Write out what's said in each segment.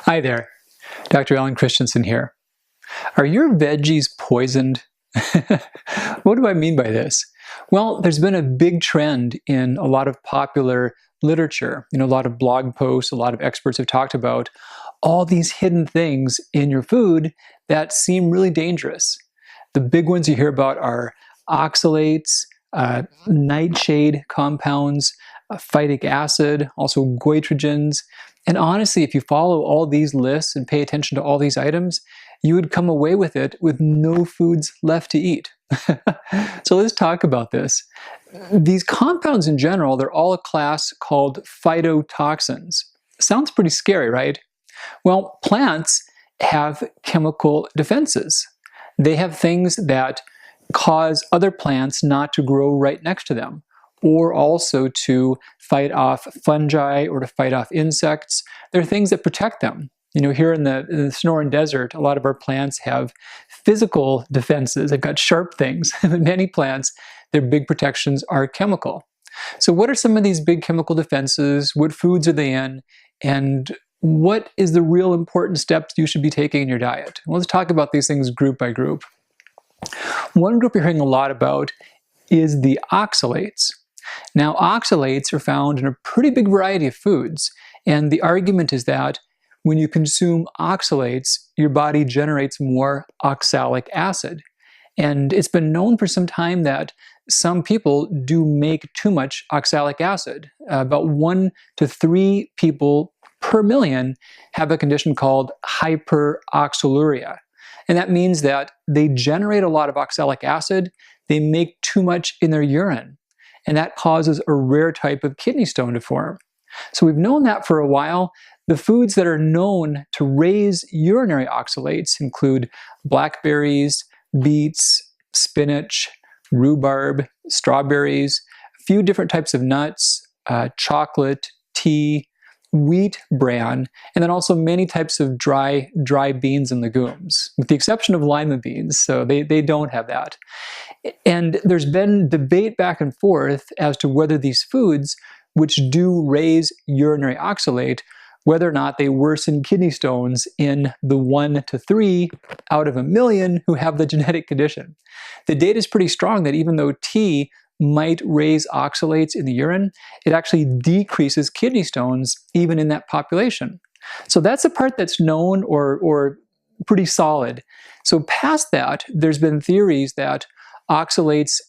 Hi there, Dr. Alan Christensen here. Are your veggies poisoned? What do I mean by this? Well, there's been a big trend in a lot of popular literature. A lot of blog posts, a lot of experts have talked about all these hidden things in your food that seem really dangerous. The big ones you hear about are oxalates, nightshade compounds, phytic acid, also goitrogens. And honestly, if you follow all these lists and pay attention to all these items, you would come away with it with no foods left to eat. So let's talk about this. These compounds in general, they're all a class called phytotoxins. Sounds pretty scary, right? Well, plants have chemical defenses. They have things that cause other plants not to grow right next to them, or also to fight off fungi or to fight off insects. There are things that protect them. Here in the Sonoran Desert, a lot of our plants have physical defenses. They've got sharp things. Many plants, their big protections are chemical. So what are some of these big chemical defenses? What foods are they in? And what is the real important steps you should be taking in your diet? Well, let's talk about these things group by group. One group you're hearing a lot about is the oxalates. Now, oxalates are found in a pretty big variety of foods, and the argument is that when you consume oxalates, your body generates more oxalic acid. And it's been known for some time that some people do make too much oxalic acid. About 1 to 3 people per million have a condition called hyperoxaluria. And that means that they generate a lot of oxalic acid, they make too much in their urine, and that causes a rare type of kidney stone to form. So we've known that for a while. The foods that are known to raise urinary oxalates include blackberries, beets, spinach, rhubarb, strawberries, a few different types of nuts, chocolate, tea, wheat bran, and then also many types of dry beans and legumes, with the exception of lima beans, so they don't have that. And there's been debate back and forth as to whether these foods, which do raise urinary oxalate, whether or not they worsen kidney stones in the 1 to 3 out of a million who have the genetic condition. The data is pretty strong that even though tea might raise oxalates in the urine, it actually decreases kidney stones even in that population. So that's the part that's known or pretty solid. So past that, there's been theories that oxalates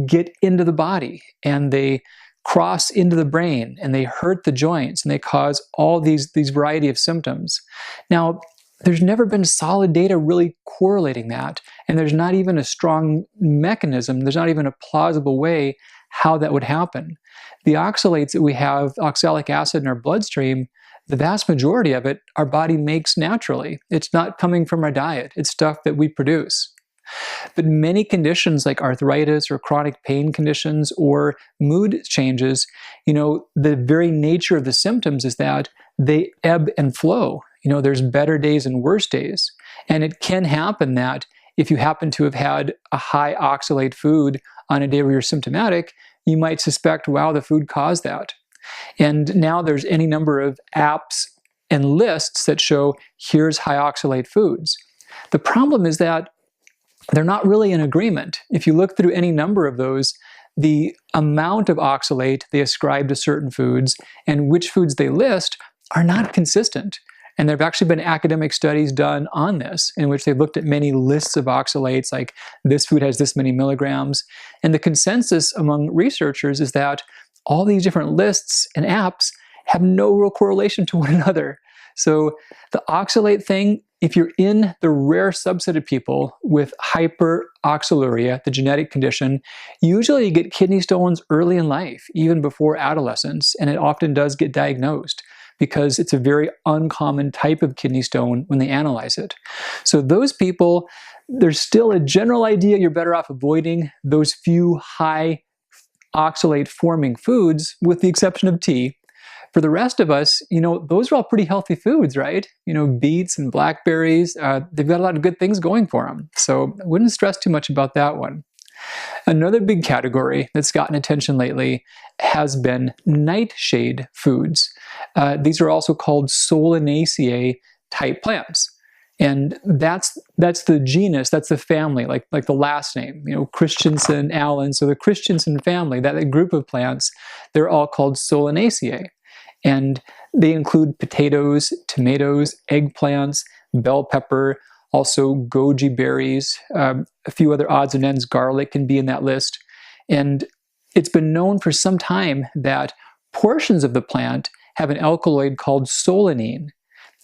get into the body and they cross into the brain and they hurt the joints and they cause all these variety of symptoms. Now, there's never been solid data really correlating that, and there's not even a strong mechanism, there's not even a plausible way how that would happen. The oxalates that we have, oxalic acid in our bloodstream, the vast majority of it our body makes naturally. It's not coming from our diet, it's stuff that we produce. But many conditions like arthritis or chronic pain conditions or mood changes, the very nature of the symptoms is that they ebb and flow. There's better days and worse days. And it can happen that if you happen to have had a high oxalate food on a day where you're symptomatic, you might suspect, wow, the food caused that. And now there's any number of apps and lists that show here's high oxalate foods. The problem is that they're not really in agreement. If you look through any number of those, the amount of oxalate they ascribe to certain foods and which foods they list are not consistent. And there have actually been academic studies done on this in which they've looked at many lists of oxalates, like this food has this many milligrams. And the consensus among researchers is that all these different lists and apps have no real correlation to one another. So the oxalate thing, if you're in the rare subset of people with hyperoxaluria, the genetic condition, usually you get kidney stones early in life, even before adolescence, and it often does get diagnosed because it's a very uncommon type of kidney stone when they analyze it. So those people, there's still a general idea you're better off avoiding those few high oxalate forming foods, with the exception of tea. For the rest of us, those are all pretty healthy foods, right? Beets and blackberries, they've got a lot of good things going for them. So I wouldn't stress too much about that one. Another big category that's gotten attention lately has been nightshade foods. These are also called solanaceae type plants. And that's the genus, that's the family, like the last name, Christensen, Allen. So the Christensen family, that group of plants, they're all called Solanaceae. And they include potatoes, tomatoes, eggplants, bell pepper, also goji berries, a few other odds and ends. Garlic can be in that list. And it's been known for some time that portions of the plant have an alkaloid called solanine.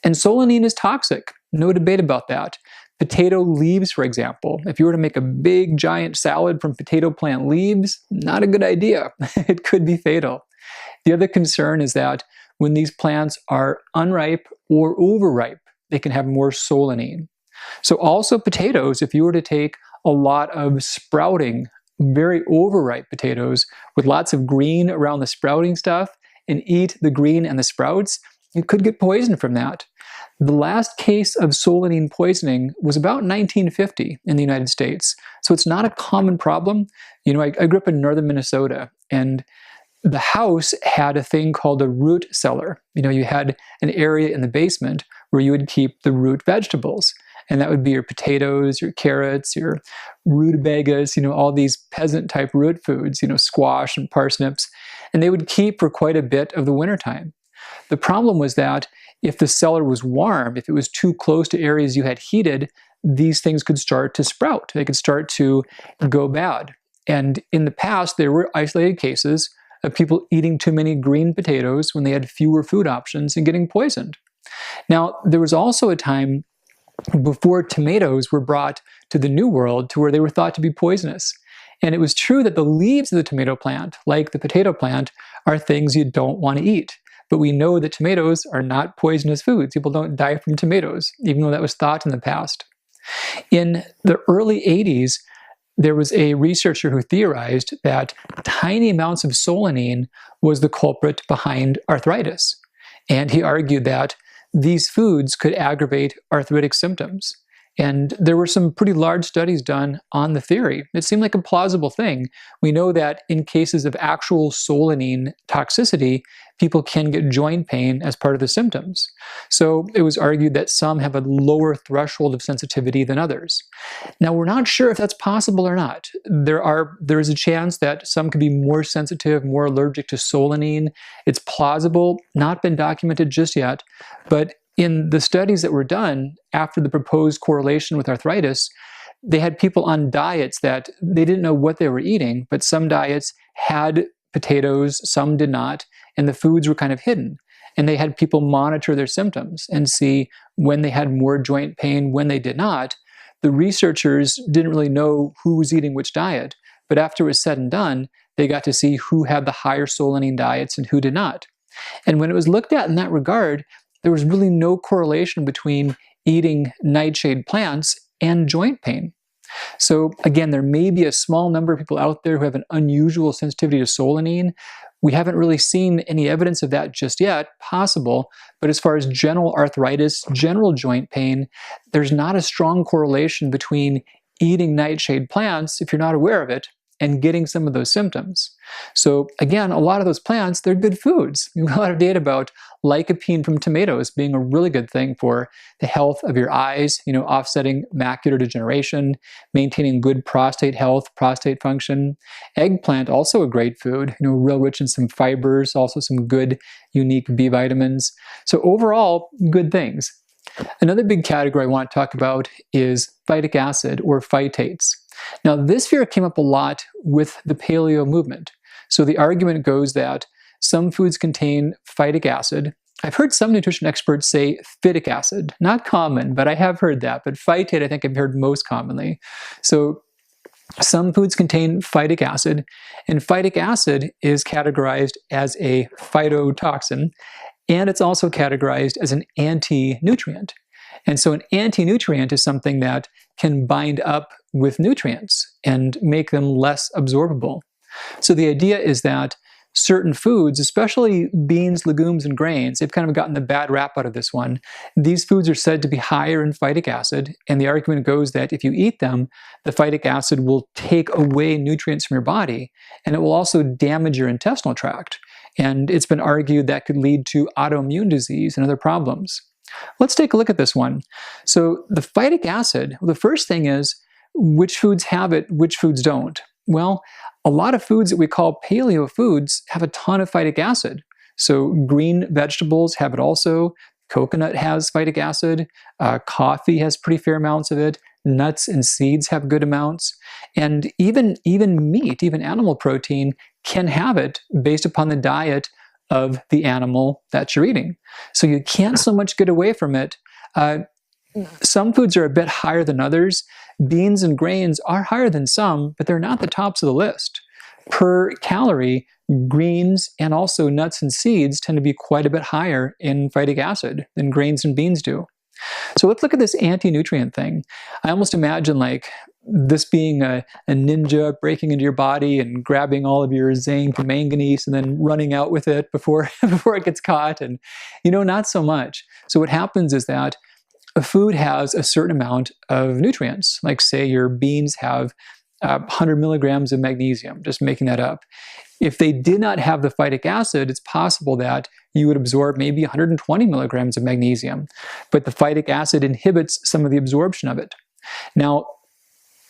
And solanine is toxic. No debate about that. Potato leaves, for example, if you were to make a big giant salad from potato plant leaves, not a good idea. It could be fatal. The other concern is that when these plants are unripe or overripe, they can have more solanine. So also potatoes, if you were to take a lot of sprouting, very overripe potatoes with lots of green around the sprouting stuff and eat the green and the sprouts, you could get poisoned from that. The last case of solanine poisoning was about 1950 in the United States. So it's not a common problem. I grew up in northern Minnesota, and the house had a thing called a root cellar. You had an area in the basement where you would keep the root vegetables. And that would be your potatoes, your carrots, your rutabagas, all these peasant type root foods, squash and parsnips. And they would keep for quite a bit of the wintertime. The problem was that if the cellar was warm, if it was too close to areas you had heated, these things could start to sprout. They could start to go bad. And in the past, there were isolated cases of people eating too many green potatoes when they had fewer food options and getting poisoned. Now, there was also a time before tomatoes were brought to the New World to where they were thought to be poisonous. And it was true that the leaves of the tomato plant, like the potato plant, are things you don't want to eat. But we know that tomatoes are not poisonous foods. People don't die from tomatoes, even though that was thought in the past. In the early 80s, there was a researcher who theorized that tiny amounts of solanine was the culprit behind arthritis. And he argued that these foods could aggravate arthritic symptoms. And there were some pretty large studies done on the theory. It seemed like a plausible thing. We know that in cases of actual solanine toxicity, people can get joint pain as part of the symptoms. So it was argued that some have a lower threshold of sensitivity than others. Now, we're not sure if that's possible or not. There is a chance that some could be more sensitive, more allergic to solanine. It's plausible, not been documented just yet, but in the studies that were done after the proposed correlation with arthritis, they had people on diets that they didn't know what they were eating, but some diets had potatoes, some did not, and the foods were kind of hidden. And they had people monitor their symptoms and see when they had more joint pain, when they did not. The researchers didn't really know who was eating which diet, but after it was said and done, they got to see who had the higher solanine diets and who did not. And when it was looked at in that regard, there was really no correlation between eating nightshade plants and joint pain. So again, there may be a small number of people out there who have an unusual sensitivity to solanine. We haven't really seen any evidence of that just yet, possible, but as far as general arthritis, general joint pain, there's not a strong correlation between eating nightshade plants, if you're not aware of it, and getting some of those symptoms. So again, a lot of those plants, they're good foods. We have a lot of data about lycopene from tomatoes being a really good thing for the health of your eyes, offsetting macular degeneration, maintaining good prostate health, prostate function. Eggplant, also a great food, real rich in some fibers, also some good, unique B vitamins. So overall, good things. Another big category I want to talk about is phytic acid or phytates. Now, this fear came up a lot with the paleo movement. So the argument goes that some foods contain phytic acid. I've heard some nutrition experts say phytic acid. Not common, but I have heard that. But phytate, I think I've heard most commonly. So some foods contain phytic acid, and phytic acid is categorized as a phytotoxin, and it's also categorized as an anti-nutrient. And so an anti-nutrient is something that can bind up with nutrients and make them less absorbable. So the idea is that certain foods, especially beans, legumes, and grains, they've kind of gotten the bad rap out of this one. These foods are said to be higher in phytic acid, and the argument goes that if you eat them, the phytic acid will take away nutrients from your body, and it will also damage your intestinal tract. And it's been argued that could lead to autoimmune disease and other problems. Let's take a look at this one. So the phytic acid, the first thing is which foods have it, which foods don't. Well, a lot of foods that we call paleo foods have a ton of phytic acid. So green vegetables have it also. Coconut has phytic acid. Coffee has pretty fair amounts of it. Nuts and seeds have good amounts. And even meat, even animal protein, can have it based upon the diet of the animal that you're eating. So you can't so much get away from it. Some foods are a bit higher than others. Beans and grains are higher than some, but they're not the tops of the list. Per calorie, greens and also nuts and seeds tend to be quite a bit higher in phytic acid than grains and beans do. So let's look at this anti-nutrient thing. I almost imagine like this being a ninja breaking into your body and grabbing all of your zinc and manganese and then running out with it before it gets caught. And not so much. So what happens is that a food has a certain amount of nutrients. Like say your beans have 100 milligrams of magnesium, just making that up. If they did not have the phytic acid, it's possible that you would absorb maybe 120 milligrams of magnesium, but the phytic acid inhibits some of the absorption of it. Now,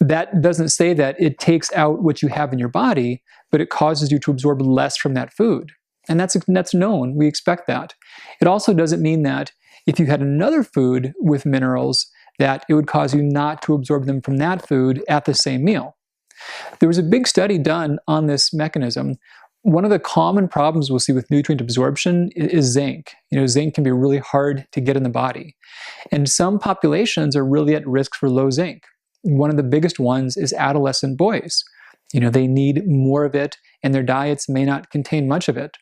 that doesn't say that it takes out what you have in your body, but it causes you to absorb less from that food. And that's known. We expect that. It also doesn't mean that if you had another food with minerals, that it would cause you not to absorb them from that food at the same meal. There was a big study done on this mechanism. One of the common problems we'll see with nutrient absorption is zinc. Zinc can be really hard to get in the body. And some populations are really at risk for low zinc. One of the biggest ones is adolescent boys. They need more of it, and their diets may not contain much of it.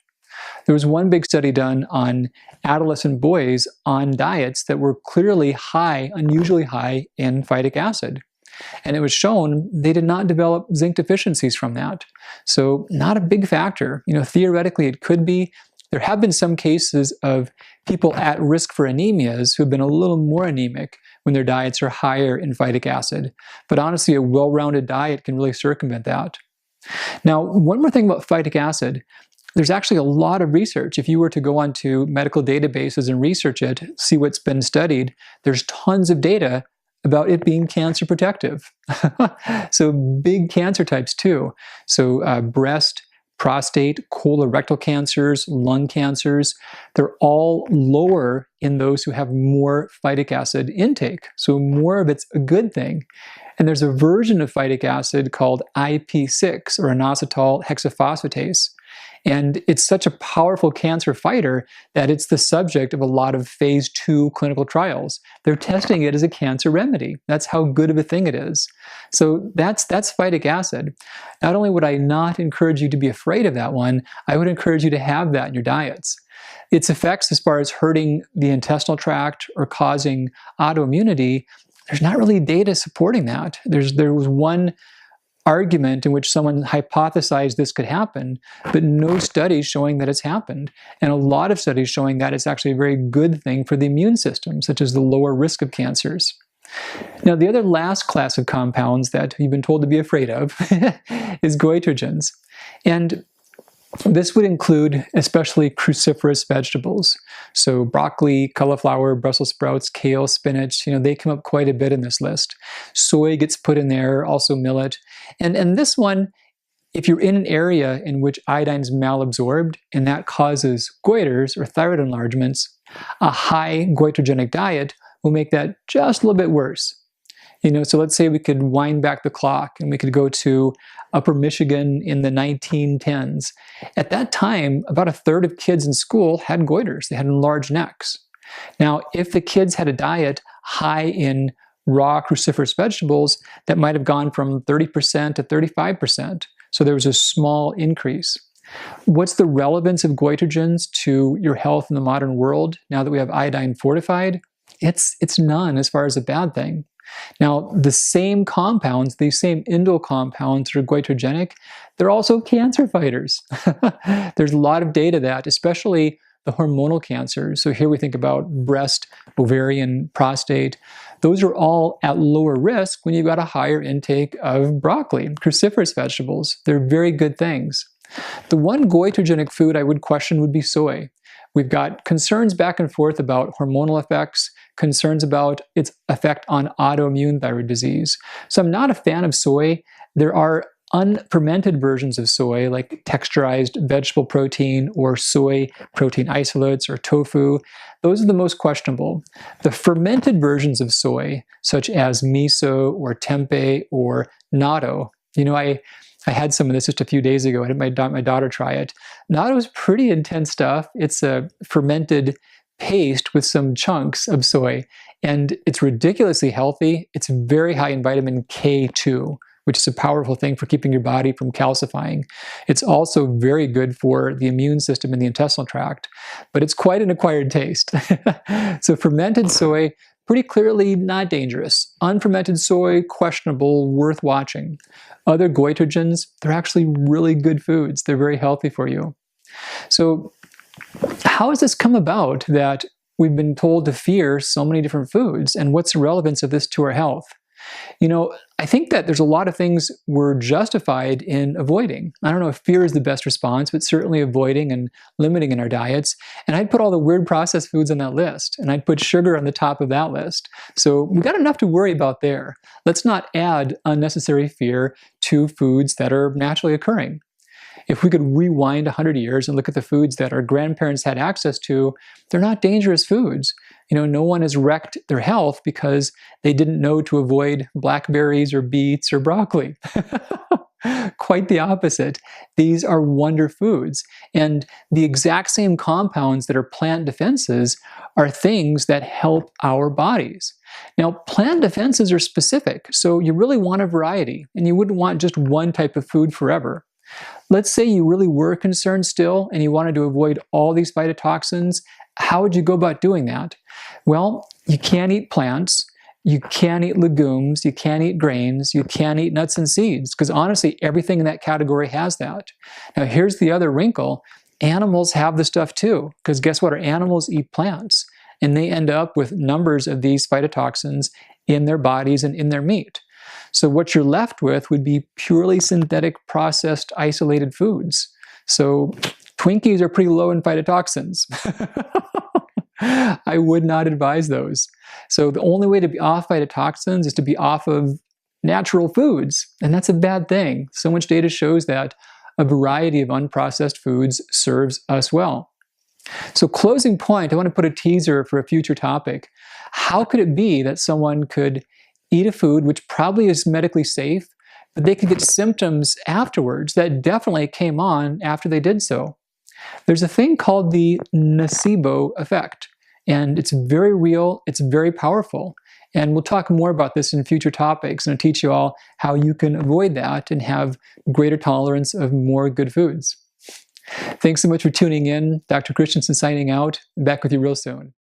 There was one big study done on adolescent boys on diets that were clearly high, unusually high in phytic acid. And it was shown they did not develop zinc deficiencies from that. So not a big factor. Theoretically it could be. There have been some cases of people at risk for anemias who have been a little more anemic when their diets are higher in phytic acid. But honestly, a well-rounded diet can really circumvent that. Now, one more thing about phytic acid. There's actually a lot of research. If you were to go onto medical databases and research it, see what's been studied, there's tons of data about it being cancer protective. So big cancer types too. So breast, prostate, colorectal cancers, lung cancers, they're all lower in those who have more phytic acid intake. So more of it's a good thing. And there's a version of phytic acid called IP6, or inositol hexaphosphatase. And it's such a powerful cancer fighter that it's the subject of a lot of phase 2 clinical trials. They're testing it as a cancer remedy. That's how good of a thing it is. So that's phytic acid. Not only would I not encourage you to be afraid of that one, I would encourage you to have that in your diets. Its effects as far as hurting the intestinal tract or causing autoimmunity, there's not really data supporting that. There was one argument in which someone hypothesized this could happen, but no studies showing that it's happened. And a lot of studies showing that it's actually a very good thing for the immune system, such as the lower risk of cancers. Now, the other last class of compounds that you've been told to be afraid of is goitrogens. And this would include especially cruciferous vegetables. So broccoli, cauliflower, Brussels sprouts, kale, spinach, they come up quite a bit in this list. Soy gets put in there, also millet. And this one, if you're in an area in which iodine is malabsorbed and that causes goiters or thyroid enlargements, a high goitrogenic diet will make that just a little bit worse. So let's say we could wind back the clock and we could go to Upper Michigan in the 1910s. At that time, about a third of kids in school had goiters. They had enlarged necks. Now, if the kids had a diet high in raw cruciferous vegetables, that might have gone from 30% to 35%. So there was a small increase. What's the relevance of goitrogens to your health in the modern world now that we have iodine fortified? It's none as far as a bad thing. Now, the same compounds, these same indole compounds that are goitrogenic, they're also cancer fighters. There's a lot of data that, especially the hormonal cancers, so here we think about breast, ovarian, prostate, those are all at lower risk when you've got a higher intake of broccoli, cruciferous vegetables. They're very good things. The one goitrogenic food I would question would be soy. We've got concerns back and forth about hormonal effects, concerns about its effect on autoimmune thyroid disease. So I'm not a fan of soy. There are unfermented versions of soy, like texturized vegetable protein or soy protein isolates or tofu. Those are the most questionable. The fermented versions of soy, such as miso or tempeh or natto, I had some of this just a few days ago. I had my daughter try it. Natto is pretty intense stuff. It's a fermented paste with some chunks of soy, and it's ridiculously healthy. It's very high in vitamin K2, which is a powerful thing for keeping your body from calcifying. It's also very good for the immune system in the intestinal tract, but it's quite an acquired taste. So fermented soy, pretty clearly not dangerous. Unfermented soy, questionable, worth watching. Other goitrogens, they're actually really good foods. They're very healthy for you. So how has this come about that we've been told to fear so many different foods, and what's the relevance of this to our health? I think that there's a lot of things we're justified in avoiding. I don't know if fear is the best response, but certainly avoiding and limiting in our diets. And I'd put all the weird processed foods on that list, and I'd put sugar on the top of that list. So we've got enough to worry about there. Let's not add unnecessary fear to foods that are naturally occurring. If we could rewind 100 years and look at the foods that our grandparents had access to, they're not dangerous foods. No one has wrecked their health because they didn't know to avoid blackberries or beets or broccoli. Quite the opposite. These are wonder foods. And the exact same compounds that are plant defenses are things that help our bodies. Now, plant defenses are specific, so you really want a variety, and you wouldn't want just one type of food forever. Let's say you really were concerned still and you wanted to avoid all these phytotoxins. How would you go about doing that? Well, you can't eat plants, you can't eat legumes, you can't eat grains, you can't eat nuts and seeds, because honestly, everything in that category has that. Now, here's the other wrinkle. Animals have the stuff too, because guess what? Our animals eat plants, and they end up with numbers of these phytotoxins in their bodies and in their meat. So what you're left with would be purely synthetic, processed, isolated foods. So Twinkies are pretty low in phytotoxins. I would not advise those. So the only way to be off phytotoxins is to be off of natural foods, and that's a bad thing. So much data shows that a variety of unprocessed foods serves us well. So closing point, I want to put a teaser for a future topic. How could it be that someone could eat a food which probably is medically safe, but they could get symptoms afterwards that definitely came on after they did so? There's a thing called the nocebo effect, and it's very real, it's very powerful. And we'll talk more about this in future topics, and I'll teach you all how you can avoid that and have greater tolerance of more good foods. Thanks so much for tuning in. Dr. Christensen signing out. Back with you real soon.